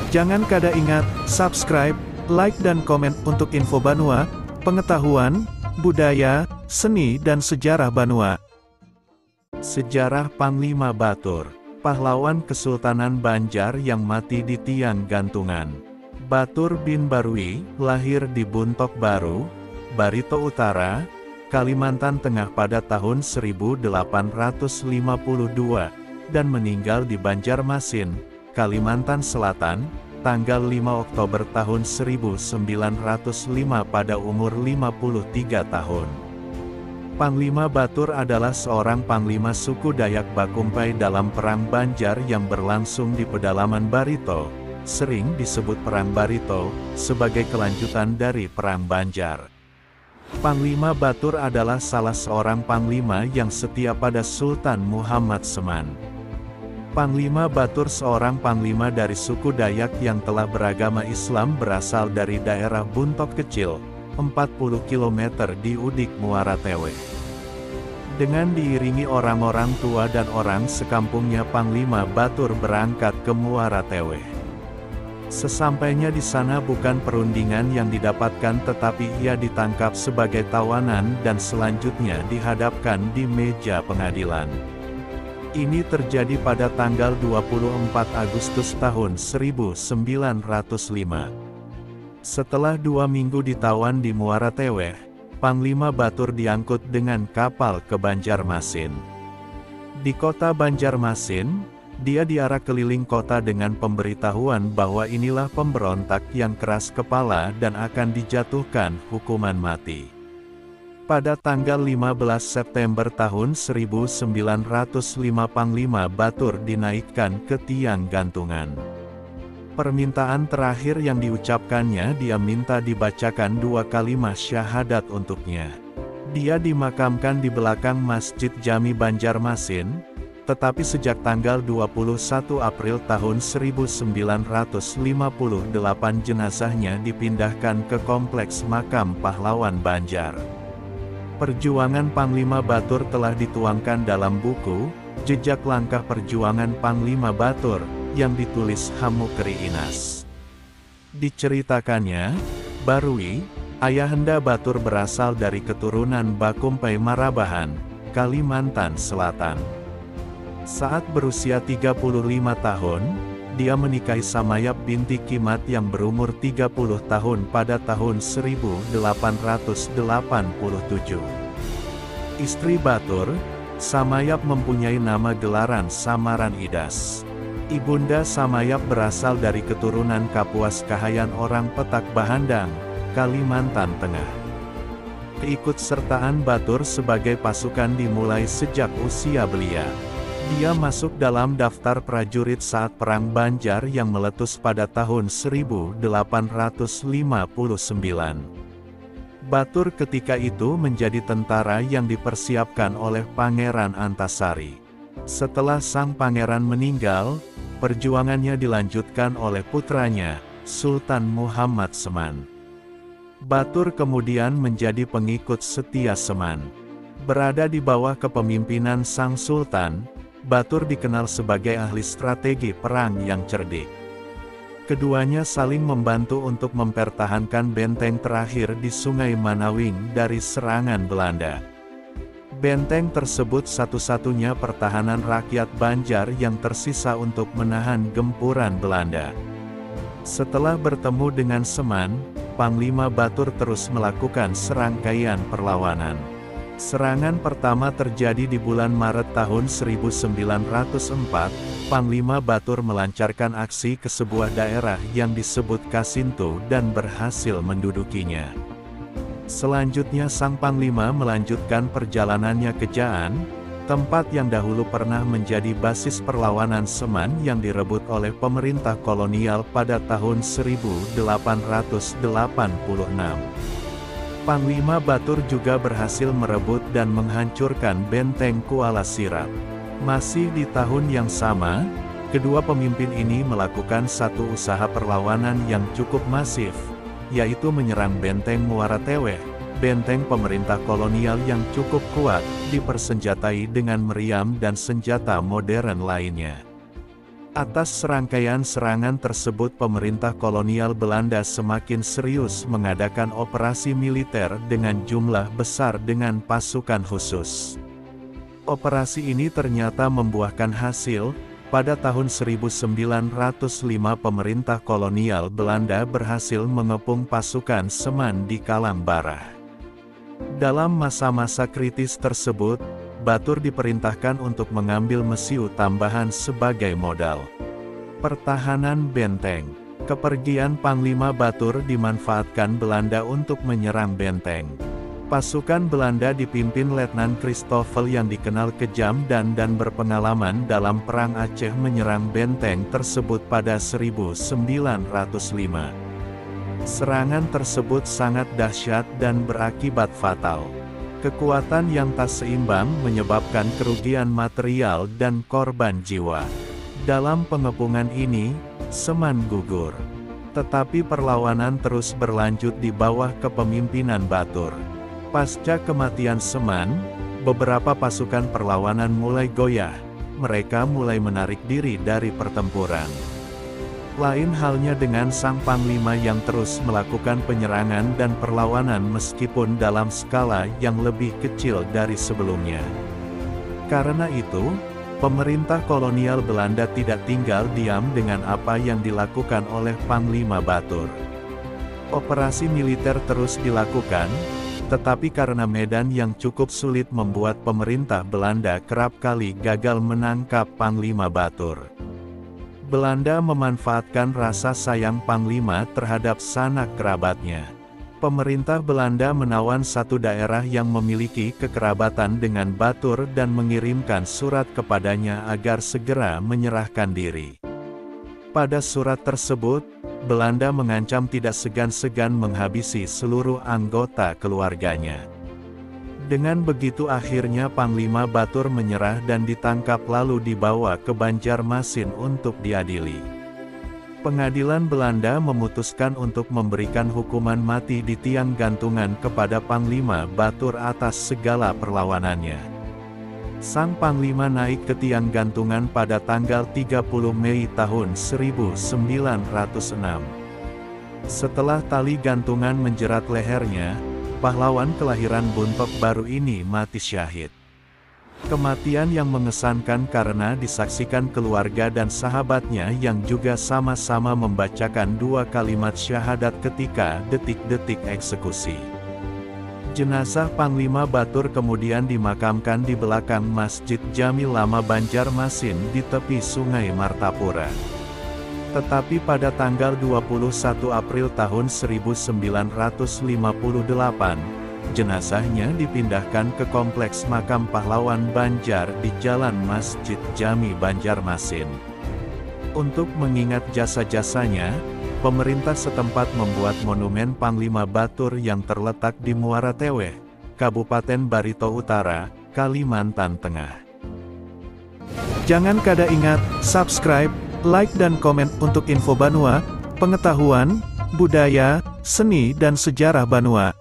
Jangan kada ingat, subscribe, like dan komen untuk info Banua, pengetahuan, budaya, seni dan sejarah Banua. Sejarah Panglima Batur, pahlawan Kesultanan Banjar yang mati di tiang gantungan. Batur bin Barui, lahir di Buntok Baru, Barito Utara, Kalimantan Tengah pada tahun 1852, dan meninggal di Banjarmasin, Kalimantan Selatan, tanggal 5 Oktober tahun 1905 pada umur 53 tahun. Panglima Batur adalah seorang panglima suku Dayak Bakumpai dalam Perang Banjar yang berlangsung di pedalaman Barito, sering disebut Perang Barito, sebagai kelanjutan dari Perang Banjar. Panglima Batur adalah salah seorang panglima yang setia pada Sultan Muhammad Seman. Panglima Batur seorang panglima dari suku Dayak yang telah beragama Islam berasal dari daerah Buntok Kecil, 40 km di Udik Muara Tewe. Dengan diiringi orang-orang tua dan orang sekampungnya Panglima Batur berangkat ke Muara Tewe. Sesampainya di sana bukan perundingan yang didapatkan tetapi ia ditangkap sebagai tawanan dan selanjutnya dihadapkan di meja pengadilan. Ini terjadi pada tanggal 24 Agustus tahun 1905. Setelah 2 minggu ditawan di Muara Tewe, Panglima Batur diangkut dengan kapal ke Banjarmasin. Di kota Banjarmasin, dia diarak keliling kota dengan pemberitahuan bahwa inilah pemberontak yang keras kepala dan akan dijatuhkan hukuman mati. Pada tanggal 15 September tahun 1905 Panglima Batur dinaikkan ke tiang gantungan. Permintaan terakhir yang diucapkannya, dia minta dibacakan 2 kalimat syahadat untuknya. Dia dimakamkan di belakang Masjid Jami Banjarmasin, tetapi sejak tanggal 21 April tahun 1958 jenazahnya dipindahkan ke Kompleks Makam Pahlawan Banjar. Perjuangan Panglima Batur telah dituangkan dalam buku, Jejak Langkah Perjuangan Panglima Batur, yang ditulis Hamukri Inas. Diceritakannya, Barui, ayahanda Batur berasal dari keturunan Bakumpai Marabahan, Kalimantan Selatan. Saat berusia 35 tahun, dia menikahi Samayap binti Kimat yang berumur 30 tahun pada tahun 1887. Istri Batur, Samayap mempunyai nama gelaran samaran Idas. Ibunda Samayap berasal dari keturunan Kapuas Kahayan orang Petak Bahandang, Kalimantan Tengah. Keikutsertaan Batur sebagai pasukan dimulai sejak usia belia. Dia masuk dalam daftar prajurit saat Perang Banjar yang meletus pada tahun 1859. Batur ketika itu menjadi tentara yang dipersiapkan oleh Pangeran Antasari. Setelah sang pangeran meninggal, perjuangannya dilanjutkan oleh putranya, Sultan Muhammad Seman. Batur kemudian menjadi pengikut setia Seman. Berada di bawah kepemimpinan sang Sultan, Batur dikenal sebagai ahli strategi perang yang cerdik. Keduanya saling membantu untuk mempertahankan benteng terakhir di Sungai Manawing dari serangan Belanda. Benteng tersebut satu-satunya pertahanan rakyat Banjar yang tersisa untuk menahan gempuran Belanda. Setelah bertemu dengan Seman, Panglima Batur terus melakukan serangkaian perlawanan. Serangan pertama terjadi di bulan Maret tahun 1904, Panglima Batur melancarkan aksi ke sebuah daerah yang disebut Kasinto dan berhasil mendudukinya. Selanjutnya sang Panglima melanjutkan perjalanannya ke Jaan, tempat yang dahulu pernah menjadi basis perlawanan Seman yang direbut oleh pemerintah kolonial pada tahun 1886. Panglima Batur juga berhasil merebut dan menghancurkan benteng Kuala Sirat. Masih di tahun yang sama, kedua pemimpin ini melakukan satu usaha perlawanan yang cukup masif, yaitu menyerang benteng Muara Tewe, benteng pemerintah kolonial yang cukup kuat, dipersenjatai dengan meriam dan senjata modern lainnya. Atas serangkaian serangan tersebut pemerintah kolonial Belanda semakin serius mengadakan operasi militer dengan jumlah besar dengan pasukan khusus. Operasi ini ternyata membuahkan hasil. Pada tahun 1905 pemerintah kolonial Belanda berhasil mengepung pasukan Seman di Kalambara. Dalam masa-masa kritis tersebut, Batur diperintahkan untuk mengambil mesiu tambahan sebagai modal pertahanan benteng. Kepergian Panglima Batur dimanfaatkan Belanda untuk menyerang benteng. Pasukan Belanda dipimpin Letnan Christoffel yang dikenal kejam dan berpengalaman dalam Perang Aceh menyerang benteng tersebut pada 1905. Serangan tersebut sangat dahsyat dan berakibat fatal. Kekuatan yang tak seimbang menyebabkan kerugian material dan korban jiwa. Dalam pengepungan ini, Seman gugur. Tetapi perlawanan terus berlanjut di bawah kepemimpinan Batur. Pasca kematian Seman, beberapa pasukan perlawanan mulai goyah. Mereka mulai menarik diri dari pertempuran. Lain halnya dengan sang panglima yang terus melakukan penyerangan dan perlawanan meskipun dalam skala yang lebih kecil dari sebelumnya. Karena itu, pemerintah kolonial Belanda tidak tinggal diam dengan apa yang dilakukan oleh Panglima Batur. Operasi militer terus dilakukan, tetapi karena medan yang cukup sulit membuat pemerintah Belanda kerap kali gagal menangkap Panglima Batur. Belanda memanfaatkan rasa sayang Panglima terhadap sanak kerabatnya. Pemerintah Belanda menawan satu daerah yang memiliki kekerabatan dengan Batur dan mengirimkan surat kepadanya agar segera menyerahkan diri. Pada surat tersebut, Belanda mengancam tidak segan-segan menghabisi seluruh anggota keluarganya. Dengan begitu akhirnya Panglima Batur menyerah dan ditangkap lalu dibawa ke Banjarmasin untuk diadili. Pengadilan Belanda memutuskan untuk memberikan hukuman mati di tiang gantungan kepada Panglima Batur atas segala perlawanannya. Sang Panglima naik ke tiang gantungan pada tanggal 30 Mei tahun 1906. Setelah tali gantungan menjerat lehernya, pahlawan kelahiran Buntok Baru ini mati syahid. Kematian yang mengesankan karena disaksikan keluarga dan sahabatnya yang juga sama-sama membacakan dua kalimat syahadat ketika detik-detik eksekusi. Jenazah Panglima Batur kemudian dimakamkan di belakang Masjid Jami Lama Banjarmasin di tepi Sungai Martapura. Tetapi pada tanggal 21 April tahun 1958, jenazahnya dipindahkan ke Kompleks Makam Pahlawan Banjar di Jalan Masjid Jami Banjarmasin. Untuk mengingat jasa-jasanya, pemerintah setempat membuat monumen Panglima Batur yang terletak di Muara Teweh, Kabupaten Barito Utara, Kalimantan Tengah. Jangan kada ingat, subscribe, like dan komen untuk info Banua, pengetahuan, budaya, seni dan sejarah Banua.